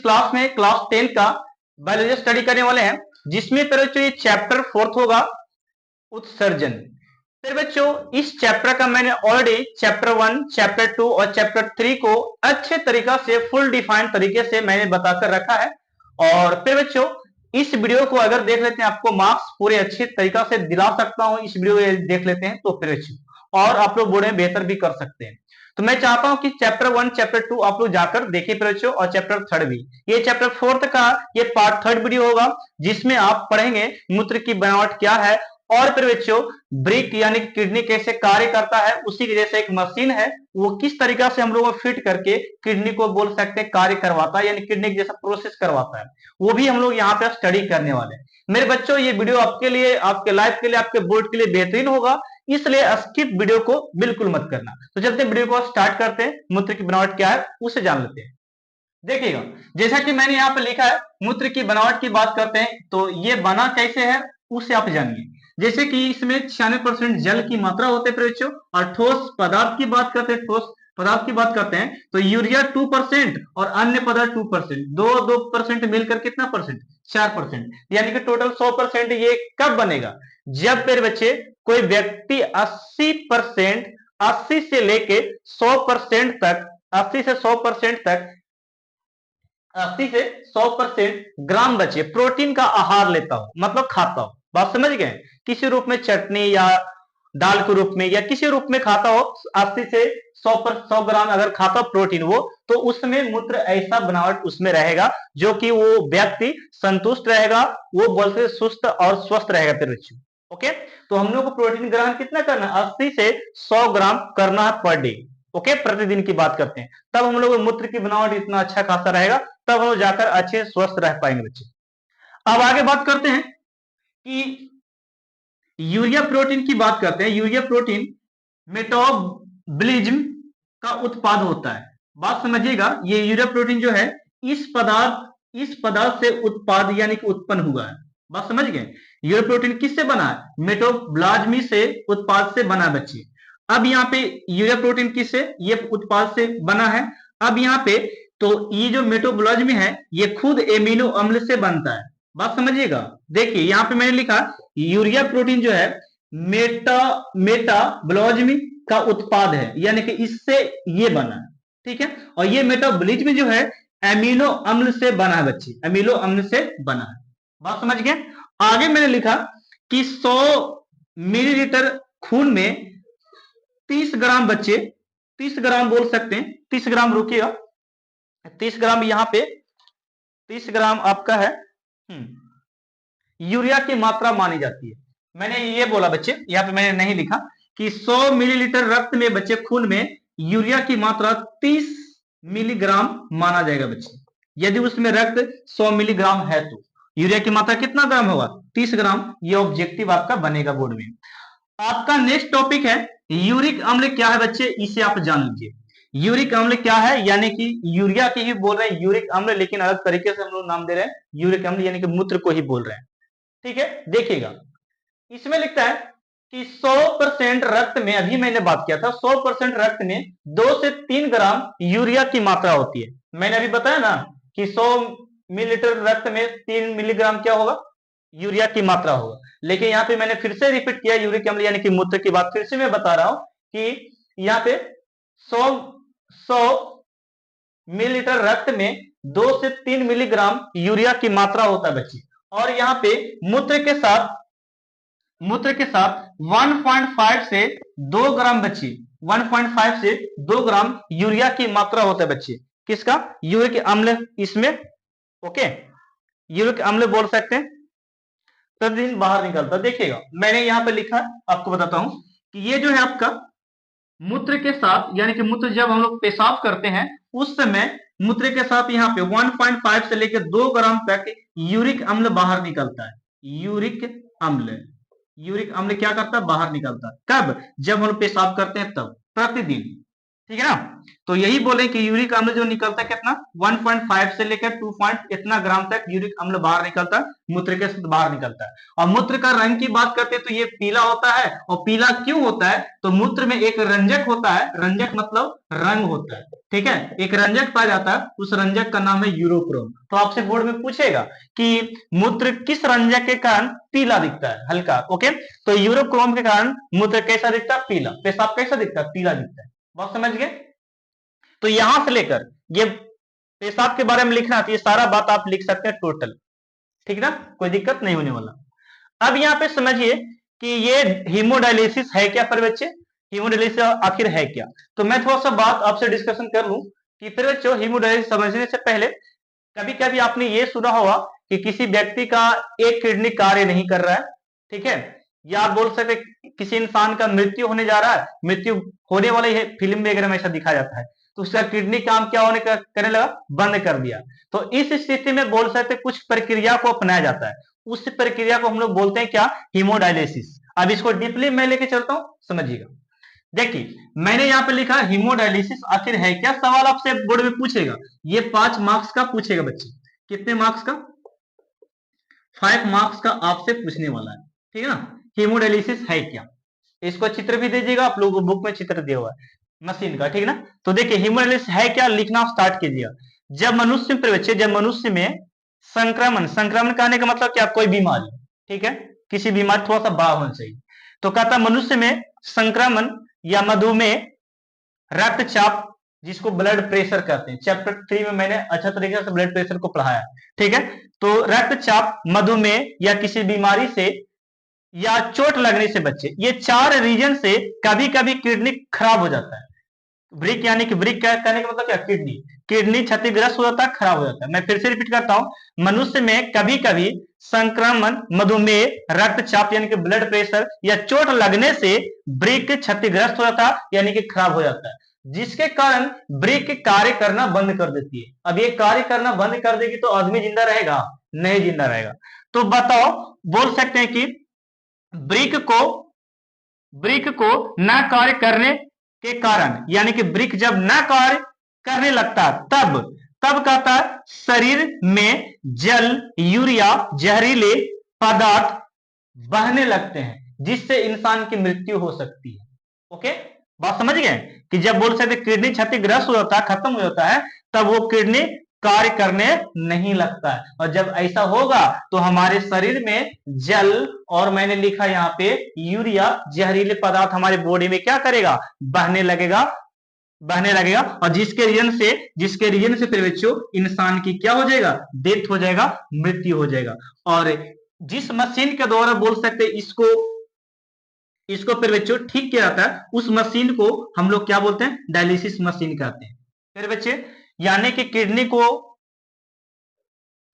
Class में class 10 का biology study करने वाले हैं, जिसमें फिर बच्चों ये चैप्टर 4 होगा, उत्सर्जन। फिर बच्चों इस चैप्टर का मैंने ऑलरेडी चैप्टर 1, चैप्टर 2 और चैप्टर 3 को अच्छे तरीका से फुल डिफाइंड तरीके से मैंने बताकर रखा है। और फिर बच्चों इस वीडियो को अगर देख लेते हैं, आपको मार्क्स पूरे अच्छे तरीका से दिला सकता हूं, इस वीडियो को देख लेते हैं तो फिर अच्छी, और आप लोग बोर्ड में बेहतर भी कर सकते हैं। तो मैं चाहता हूं कि चैप्टर 1, चैप्टर 2 आप लोग जाकर देखिए फिर बच्चों, और चैप्टर 3 भी। ये चैप्टर 4 का ये पार्ट 3 वीडियो होगा, जिसमें आप पढ़ेंगे मूत्र की बनावट क्या है, और फिर बच्चों ब्रिक यानी किडनी कैसे कार्य करता है, उसी की जैसे एक मशीन है वो किस तरीका से हम लोग फिट करके किडनी को बोल सकते हैं कार्य करवाता है, यानी किडनी जैसा प्रोसेस करवाता है, वो भी हम लोग यहाँ पे स्टडी करने वाले हैं। मेरे बच्चों ये वीडियो आपके लिए, आपके लाइफ के लिए, आपके बोर्ड के लिए बेहतरीन होगा, इसलिए स्किप वीडियो को बिल्कुल मत करना। तो चलते वीडियो को स्टार्ट करते हैं, मूत्र की बनावट क्या है उसे जान लेते हैं। देखिएगा, जैसा कि मैंने यहाँ पे लिखा है, मूत्र की बनावट की बात करते हैं तो ये बना कैसे है उसे आप जानिए। जैसे कि इसमें 96% जल की मात्रा होते हैं बच्चों, और ठोस पदार्थ की बात करते हैं, ठोस पदार्थ की बात करते हैं तो यूरिया 2% और अन्य पदार्थ 2%, 2% मिलकर कितना परसेंट, 4%, यानी कि टोटल 100%। ये कब बनेगा, जब फिर बच्चे कोई व्यक्ति 80%, 80 से लेके 100% तक, 80 से 100% तक, 80 से 100% ग्राम बचे प्रोटीन का आहार लेता हो, मतलब खाता हो, बात समझ गए, किसी रूप में चटनी या दाल के रूप में या किसी रूप में खाता हो, 80 से 100 ग्राम अगर खाता हो प्रोटीन वो, तो उसमें मूत्र ऐसा बनावट उसमें रहेगा जो कि वो व्यक्ति संतुष्ट रहेगा, वो बोलते सुस्त और स्वस्थ रहेगा फिर बच्चों। ओके, तो हम लोग को प्रोटीन ग्रहण कितना करना है, 80 से 100 ग्राम करना है पर डे। ओके, प्रतिदिन की बात करते हैं, तब हम लोग मूत्र की बनावट इतना अच्छा खासा रहेगा, तब हम जाकर अच्छे स्वस्थ रह पाएंगे बच्चे। अब आगे बात करते हैं कि यूरिया प्रोटीन की बात करते हैं। यूरिया प्रोटीन मेटाबॉलिज्म का उत्पाद होता है, बात समझिएगा। ये यूरिया प्रोटीन जो है इस पदार्थ से उत्पाद यानी कि उत्पन्न हुआ है, बात समझ गए। यूरिया प्रोटीन किससे बना है, मेटाबॉलिज्म से उत्पाद से बना बच्चे। अब यहाँ पे यूरिया प्रोटीन किससे, ये उत्पाद से बना है। अब यहाँ पे तो ये जो मेटाबॉलिज्म है ये खुद एमिनो अम्ल से बनता है, बात समझिएगा। देखिए यहाँ पे मैंने लिखा यूरिया प्रोटीन जो है मेटाबॉलिज्म का उत्पाद है, यानी कि इससे ये बना है, ठीक है। और ये मेटाबॉलिज्म जो है एमिनो अम्ल से बना है बच्चे, एमिनो अम्ल से बना है, बात समझ गए। आगे मैंने लिखा कि 100 मिलीलीटर खून में 30 ग्राम बच्चे, 30 ग्राम बोल सकते हैं, 30 ग्राम रुकिएगा, 30 ग्राम यहाँ पे 30 ग्राम आपका है यूरिया की मात्रा मानी जाती है। मैंने ये बोला बच्चे, यहाँ पे मैंने नहीं लिखा कि 100 मिलीलीटर रक्त में बच्चे खून में यूरिया की मात्रा 30 मिलीग्राम माना जाएगा बच्चे। यदि उसमें रक्त 100 मिलीग्राम है तो यूरिया की मात्रा कितना ग्राम होगा, 30 ग्राम। ये ऑब्जेक्टिव आपका बनेगा बोर्ड में। आपका नेक्स्ट टॉपिक है यूरिक अम्ल क्या है बच्चे, इसे आप जान लीजिए। यूरिक अम्ल क्या है, यानी कि यूरिया की ही बोल रहे हैं यूरिक अम्ल, लेकिन अलग तरीके से हम लोग नाम दे रहे हैं यूरिक अम्ल, यानी कि मूत्र को ही बोल रहे हैं, ठीक है। देखिएगा इसमें लिखता है कि 100% रक्त में, अभी मैंने बात किया था 100% रक्त में 2 से 3 ग्राम यूरिया की मात्रा होती है। मैंने अभी बताया ना कि 100 मिलीलीटर रक्त में 3 मिलीग्राम क्या होगा, यूरिया की मात्रा होगा। लेकिन यहाँ पे मैंने फिर से रिपीट किया यूरिक अम्ल यानी कि मूत्र की बात फिर से मैं बता रहा हूं कि यहाँ पे 100 मिलीलीटर रक्त में 2 से 3 मिलीग्राम यूरिया की मात्रा होता है बच्चे। और यहाँ पे मूत्र के साथ 1.5 से 2 ग्राम बच्चे, 1.5 से 2 ग्राम यूरिया की मात्रा होता है बच्चे, किसका, यूरिक अम्ल इसमें। ओके, यूरिक अम्ल बोल सकते हैं, प्रतिदिन बाहर निकलता। देखिएगा मैंने यहाँ पे लिखा है, आपको बताता हूं कि ये जो है आपका मूत्र के साथ, यानी कि मूत्र जब हम लोग पेशाब करते हैं उस समय मूत्र के साथ यहाँ पे 1.5 से लेकर 2 ग्राम तक यूरिक अम्ल बाहर निकलता है। यूरिक अम्ल, यूरिक अम्ल क्या करता है, बाहर निकलता है। कब, जब हम लोग पेशाब करते हैं तब, प्रतिदिन। ठीक है ना। तो यही बोले कि यूरिक अम्ल जो निकलता है कितना 1.5 से लेकर 2 पॉइंट इतना ग्राम तक यूरिक अम्ल बाहर निकलता है, मूत्र के साथ बाहर निकलता है। और मूत्र का रंग की बात करते हैं तो ये पीला होता है। और पीला क्यों होता है, तो मूत्र में एक रंजक होता है, रंजक मतलब रंग होता है, ठीक है, एक रंजक पाया जाता है, उस रंजक का नाम है यूरोक्रोम। तो आपसे बोर्ड में पूछेगा कि मूत्र किस रंजक के कारण पीला दिखता है, हल्का, ओके। तो यूरोक्रोम के कारण मूत्र कैसा दिखता है, पीला। पेशाब कैसा दिखता है, पीला दिखता है। बात समझ गए। तो यहां से लेकर ये पेशाब के बारे में लिखना, तो ये सारा बात आप लिख सकते हैं टोटल, ठीक ना, कोई दिक्कत नहीं होने वाला। अब यहाँ पे समझिए कि ये हीमोडायलिसिस है क्या फिर बच्चे, हीमोडायलिसिस आखिर है क्या। तो मैं थोड़ा सा बात आपसे डिस्कशन कर लूं कि फिर बच्चों हीमोडायलिसिस समझने से पहले कभी कभी आपने ये सुना होगा कि किसी व्यक्ति का एक किडनी कार्य नहीं कर रहा है, ठीक है, या आप बोल सकते किसी इंसान का मृत्यु होने जा रहा है, मृत्यु होने वाली है, फिल्म वगैरह में ऐसा दिखाया जाता है, तो उसका किडनी काम क्या होने का करने लगा, बंद कर दिया। तो इस स्थिति में बोल सकते कुछ प्रक्रिया को अपनाया जाता है, उस प्रक्रिया को हम लोग बोलते हैं क्या, हीमोडायलिसिस। अब इसको डीपली मैं लेके चलता हूं, समझिएगा। देखिए मैंने यहां पे लिखा हीमोडायलिसिस आखिर है क्या, सवाल आपसे बोर्ड में पूछेगा, ये 5 मार्क्स का पूछेगा बच्चे। कितने मार्क्स का, 5 मार्क्स का आपसे पूछने वाला है, ठीक है ना। हीमोडायलिसिस है क्या, इसको चित्र भी दीजिएगा, आप लोगों को बुक में चित्र दिया हुआ है मशीन का, ठीक है ना। तो देखिए हीमोडायलिसिस है क्या, लिखना स्टार्ट कीजिएगा। जब मनुष्य में बच्चे, जब मनुष्य में संक्रमण, संक्रमण कहने का मतलब क्या, कोई बीमारी, ठीक है, किसी बीमारी थोड़ा सा बड़ा होना चाहिए। तो कहता मनुष्य में संक्रमण या मधुमेह, रक्तचाप जिसको ब्लड प्रेशर कहते हैं, चैप्टर 3 में मैंने अच्छा तरीके से ब्लड प्रेशर को पढ़ाया, ठीक है। तो रक्तचाप, मधुमेह या किसी बीमारी से या चोट लगने से बच्चे, ये 4 रीजन से कभी कभी किडनी खराब हो जाता है। ब्रिक यानी कि ब्रिक कहने का मतलब क्या, किडनी, किडनी क्षतिग्रस्त हो जाता है, खराब हो जाता है। मैं फिर से रिपीट करता हूं, मनुष्य में कभी कभी संक्रमण, मधुमेह, रक्तचाप यानी कि ब्लड प्रेशर या चोट लगने से ब्रिक क्षतिग्रस्त हो जाता है यानी कि खराब हो जाता है, जिसके कारण ब्रिक कार्य करना बंद कर देती है। अब ये कार्य करना बंद कर देगी तो आदमी जिंदा रहेगा, नहीं जिंदा रहेगा। तो बताओ, बोल सकते हैं कि ब्रिक को, ब्रिक को न कार्य करने के कारण, यानी कि ब्रिक जब न कार्य करने लगता तब, तब कहता है शरीर में जल, यूरिया, जहरीले पदार्थ बहने लगते हैं, जिससे इंसान की मृत्यु हो सकती है। ओके, बात समझ गए कि जब बोल सकते किडनी क्षतिग्रस्त हो जाता है, खत्म हो जाता है, तब वो किडनी कार्य करने नहीं लगता है। और जब ऐसा होगा तो हमारे शरीर में जल, और मैंने लिखा यहाँ पे यूरिया, जहरीले पदार्थ हमारे बॉडी में क्या करेगा, बहने लगेगा, बहने लगेगा। और जिसके रीजन से फिर बच्चों इंसान की क्या हो जाएगा, डेथ हो जाएगा, मृत्यु हो जाएगा। और जिस मशीन के द्वारा बोल सकते इसको, इसको फिर बच्चों ठीक किया जाता है, उस मशीन को हम लोग क्या बोलते हैं, डायलिसिस मशीन कहते हैं। फिर बच्चे यानी कि किडनी को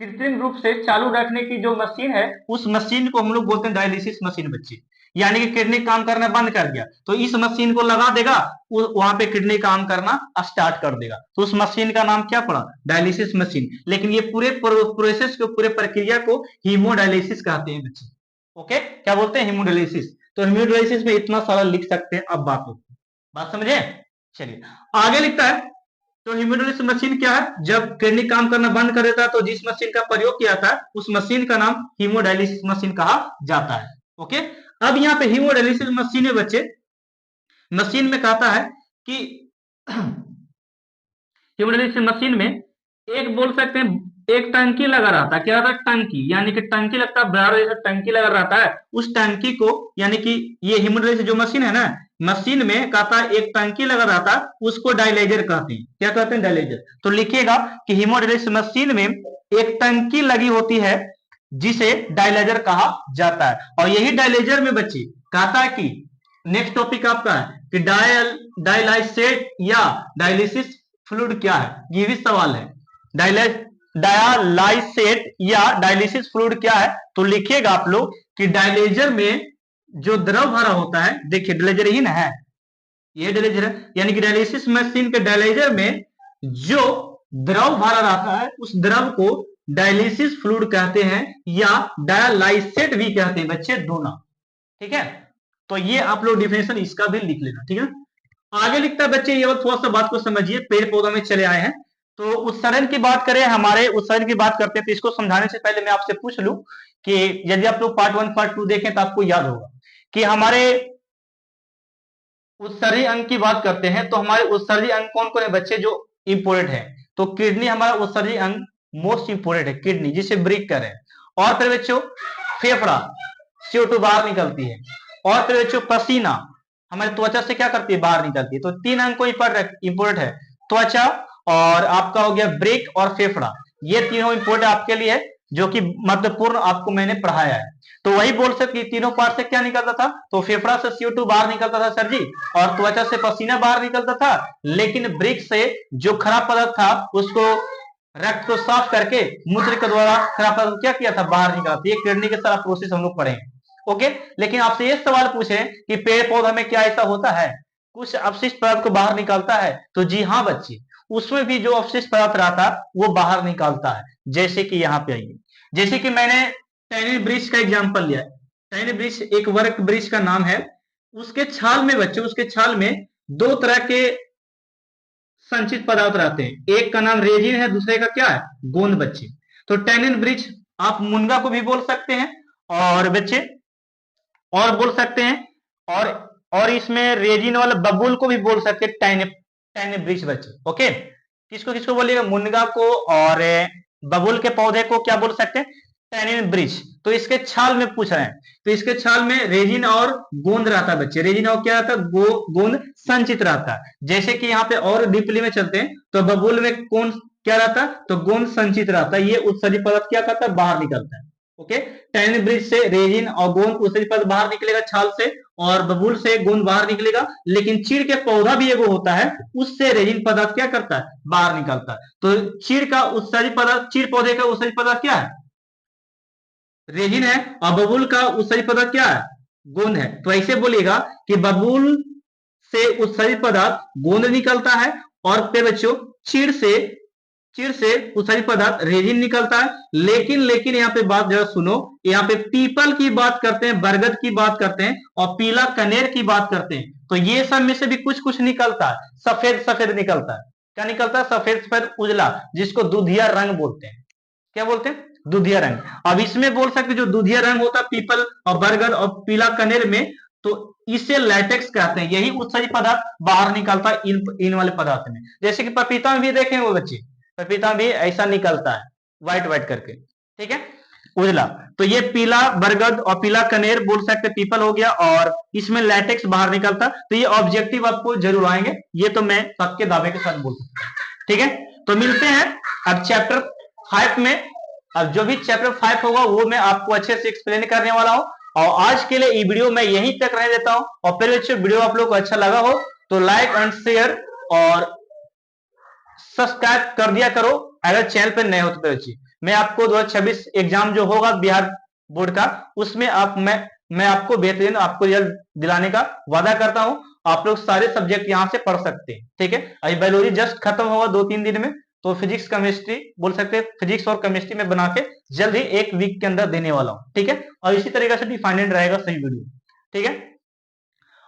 कृत्रिम रूप से चालू रखने की जो मशीन है, उस मशीन को हम लोग बोलते हैं डायलिसिस मशीन बच्चे। यानी कि किडनी काम करना बंद कर दिया तो इस मशीन को लगा देगा, वहां पे किडनी काम करना स्टार्ट कर देगा, तो उस मशीन का नाम क्या पड़ा, डायलिसिस मशीन। लेकिन ये पूरे प्रोसेस को, पूरे प्रक्रिया को हीमोडायलिसिस कहते हैं बच्चे। ओके, क्या बोलते हैं, हीमोडायलिसिस। तो हीमोडायलिसिस में इतना सारा लिख सकते हैं। अब बात समझे, चलिए आगे लिखता है। तो हीमोडायलिसिस मशीन क्या है, जब किडनी काम करना बंद कर देता है तो जिस मशीन का प्रयोग किया था उस मशीन का नाम हीमोडायलिसिस मशीन कहा जाता है। ओके, अब यहाँ पे हीमोडायलिसिस मशीन में बच्चे, मशीन में कहता है कि हीमोडायलिसिस मशीन में एक बोल सकते हैं एक टंकी लगा रहता है, क्या रहता है, टंकी, यानी कि टंकी लगता है, बड़ा जैसा टंकी लगा रहता है, उस टंकी को, यानी कि ये हीमोडायलिसिस जो मशीन है ना, मशीन में कहता है एक टंकी लगा रहता है, उसको डायलाइजर कहते हैं। क्या कहते हैं, डायलाइजर। तो लिखिएगा कि हीमोडायलिसिस मशीन में एक टंकी लगी होती है जिसे डायलाइजर कहा जाता है। और यही डायलाइजर में बच्चे कहता है कि नेक्स्ट टॉपिक आपका है कि डायलाइसेट या डायलिसिस फ्लूइड क्या है, ये भी सवाल है। डायलाइसेट या डायलिसिस फ्लूइड क्या है, तो लिखिएगा आप लोग कि डायलाइजर में जो द्रव भरा होता है, देखिए डायलाइजर ही ना है, ये डायलाइजर है, यानी कि डायलिसिस मशीन के डायलाइजर में जो द्रव भरा रहता है उस द्रव को डायलिसिस फ्लूइड कहते हैं या डायलाइसेट भी कहते हैं बच्चे, दोनों। ठीक है, तो ये आप लोग डिफिनेशन इसका भी लिख लेना, ठीक है। आगे लिखता है बच्चे, ये थोड़ा सा बात को समझिए, पेड़ पौधों में चले आए हैं। तो उत्सर्जन की बात करें, हमारे उत्सर्जन की बात करते हैं, तो इसको समझाने से पहले मैं आपसे पूछ लूं कि यदि आप लोग पार्ट 1 पार्ट 2 देखें तो आपको याद होगा कि हमारे उत्सर्जी अंग की बात करते हैं, तो हमारे उत्सर्जी अंग कौन कौन है बच्चे जो इंपोर्टेंट है? तो किडनी हमारा उत्सर्जी अंग मोस्ट इंपोर्टेंट है, किडनी जिसे ब्रीथ करें। और फिर बच्चों फेफड़ा, CO2 बाहर निकलती है। और फिर बच्चों पसीना हमारी त्वचा से क्या करती है? बाहर निकलती है। तो 3 अंग को इंपोर्टेंट है, त्वचा और आपका हो गया ब्रेक और फेफड़ा, ये तीनों इंपोर्टेंट आपके लिए है, जो कि महत्वपूर्ण आपको मैंने पढ़ाया है। तो वही बोल सकते तीनों पार्ट से क्या निकलता था? तो फेफड़ा से CO2 बाहर निकलता था सर जी, और त्वचा से पसीना बाहर निकलता था, लेकिन ब्रेक से जो खराब पदार्थ था उसको, रक्त को साफ करके मूत्र के द्वारा खराब पदार्थ क्या किया था? बाहर निकाला। ये किडनी के सारा प्रोसेस हम लोग पढ़े। ओके, लेकिन आपसे ये सवाल पूछे कि पेड़ पौधा में क्या ऐसा होता है कुछ अपशिष्ट पदार्थ को बाहर निकालता है? तो जी हाँ बच्चे, उसमें भी जो अपशिष्ट पदार्थ रहता वो बाहर निकालता है। जैसे कि यहाँ पे आइए, जैसे कि मैंने टैनिन वृक्ष का एग्जाम्पल लिया। टैनिन वृक्ष एक वर्ग वृक्ष का नाम है। उसके छाल में बच्चे, उसके छाल में दो तरह के संचित पदार्थ रहते हैं, एक का नाम रेजिन है, दूसरे का क्या है? गोंद बच्चे। तो टैनिन वृक्ष आप मुनगा को भी बोल सकते हैं, और बच्चे और बोल सकते हैं, और इसमें रेजिन वाला बबूल को भी बोल सकते हैं, टैनिन वृक्ष बच्चे। ओके, किसको किसको बोलिएगा? मुनगा को और बबूल के पौधे को क्या बोल सकते हैं? टैनिन वृक्ष। तो इसके छाल में पूछ रहे हैं, तो इसके छाल में रेजिन और गोंद रहता है बच्चे। रेजिन और क्या रहता है? गोंद संचित रहता है। जैसे कि यहाँ पे और डीपली में चलते हैं, तो बबूल में कौन क्या रहता है? तो गोंद संचित रहता है। ये उत्सर्जी पदार्थ क्या करता है? बाहर निकलता है। ओके, टैनिन वृक्ष से रेजिन और गोंद उत्सर्जी पदार्थ बाहर निकलेगा छाल से, और बबूल से गोंद बाहर निकलेगा। लेकिन चीड़ के पौधा भी एगो होता है, उससे रेजिन पदार्थ क्या करता है? बाहर निकलता है। तो चीड़ का उत्सर्जी पदार्थ, चीड़ पौधे का उत्सर्जी पदार्थ क्या है? रेजिन है, और बबूल का उत्सर्जित पदार्थ क्या है? गोंद है। तो ऐसे बोलिएगा कि बबूल से उत्सर्जित पदार्थ गोंद निकलता है, और फिर बच्चों चीड़ से उत्सर्जित पदार्थ रेजिन निकलता है। लेकिन यहाँ पे बात जरा सुनो, यहाँ पे पीपल की बात करते हैं, बरगद की बात करते हैं, और पीला कनेर की बात करते हैं। तो ये सब में से भी कुछ कुछ निकलता है, सफेद सफेद निकलता है। क्या निकलता है? सफेद सफेद उजला, जिसको दुधिया रंग बोलते हैं। क्या बोलते हैं? दुधिया रंग। अब इसमें बोल सकते जो दुधिया रंग होता है पीपल और बरगद और पीला कनेर में, तो इसे लैटेक्स कहते हैं। यही उत्सर्जित पदार्थ बाहर निकलता है इन वाले पदार्थ में। जैसे कि पपीता में भी देखें वो बच्चे, पपीता भी ऐसा निकलता है, व्हाइट व्हाइट करके, ठीक है, उजला। तो ये पीला बरगद और पीला कनेर बोल सकते, पीपल हो गया, और इसमें लैटेक्स बाहर निकलता। तो ये ऑब्जेक्टिव आपको जरूर आएंगे, ये तो मैं पक्के दावे के साथ बोल सकता हूँ। ठीक है, तो मिलते हैं अब चैप्टर 5 में। अब जो भी चैप्टर 5 होगा वो मैं आपको अच्छे से एक्सप्लेन करने वाला हूं। और आज के लिए ये वीडियो मैं यहीं तक रहने देता हूं। और फिर बच्चों वीडियो आप लोग को अच्छा लगा हो तो लाइक एंड शेयर और सब्सक्राइब कर दिया करो, अगर चैनल पर नए हो तो बच्चे। मैं आपको 2026 एग्जाम जो होगा बिहार बोर्ड का, उसमें मैं आपको बेहतरीन आपको रिजल्ट दिलाने का वादा करता हूं। आप लोग सारे सब्जेक्ट यहां से पढ़ सकते हैं। ठीक है, अभी बायोलॉजी जस्ट खत्म होगा 2-3 दिन में, तो फिजिक्स केमिस्ट्री बोल सकते हैं, फिजिक्स और केमिस्ट्री में बना के जल्द ही 1 वीक के अंदर देने वाला हूं। ठीक है, और इसी तरीके से डिफाइंड रहेगा सही वीडियो। ठीक है,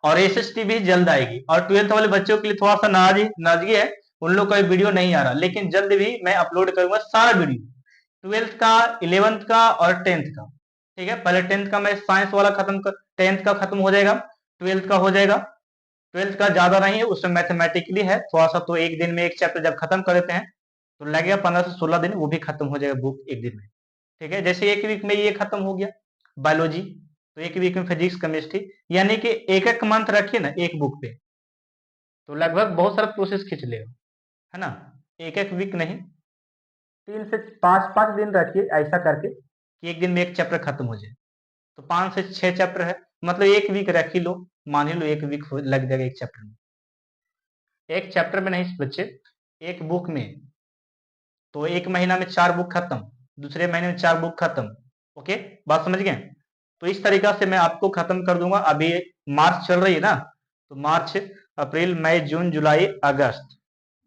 और SST भी जल्द आएगी। और 12th वाले बच्चों के लिए थोड़ा सा नाराजगी है, उन लोग का वीडियो नहीं आ रहा, लेकिन जल्द भी मैं अपलोड करूंगा सारा वीडियो, 12th का, 11th का और 10th का। ठीक है, पहले 10th का मैं साइंस वाला खत्म कर, 10th का खत्म हो जाएगा, 12th का हो जाएगा। 12th का ज्यादा नहीं है, उसमें मैथमेटिकली है थोड़ा सा, तो एक दिन में एक चैप्टर जब खत्म कर देते हैं तो लगेगा 15 से 16 दिन, वो भी खत्म हो जाएगा बुक एक दिन में। ठीक है, जैसे एक वीक में ये खत्म हो गया बायोलॉजी, तो एक वीक में फिजिक्स केमिस्ट्री, यानी कि एक एक मंथ रखिए ना एक बुक पे, तो लगभग बहुत सारा प्रोसेस खींच लेगा, है ना। एक एक वीक नहीं, 3 से 5 दिन रखिए ऐसा करके कि एक दिन में एक चैप्टर खत्म हो जाए। तो 5 से 6 चैप्टर है, मतलब एक वीक रख ही लो, मान ही लो एक वीक लग जाएगा एक चैप्टर में। एक चैप्टर में नहीं बच्चे, एक बुक में। तो एक महीना में 4 बुक खत्म, दूसरे महीने में 4 बुक खत्म। ओके, बात समझ गए? तो इस तरीका से मैं आपको खत्म कर दूंगा। अभी मार्च चल रही है ना, तो मार्च, अप्रैल, मई, जून, जुलाई, अगस्त,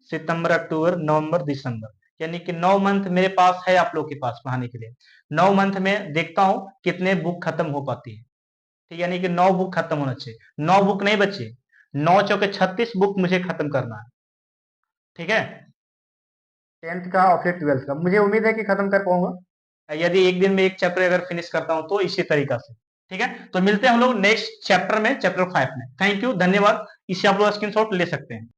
सितंबर, अक्टूबर, नवंबर, दिसंबर, यानी कि 9 मंथ मेरे पास है आप लोग के पास पढ़ाने के लिए। 9 मंथ में देखता हूं कितने बुक खत्म हो पाती है। ठीक, यानी कि 9 बुक खत्म होना चाहिए। 9 बुक नहीं बच्चे, 9 चौके 36 बुक मुझे खत्म करना है। ठीक है, 10th का और फिर 12th का, मुझे उम्मीद है कि खत्म कर पाऊंगा। यदि एक दिन में एक चैप्टर अगर फिनिश करता हूं तो इसी तरीका से। ठीक है, तो मिलते हैं हम लोग नेक्स्ट चैप्टर में, चैप्टर 5 में। थैंक यू, धन्यवाद। इससे आप लोग स्क्रीनशॉट ले सकते हैं।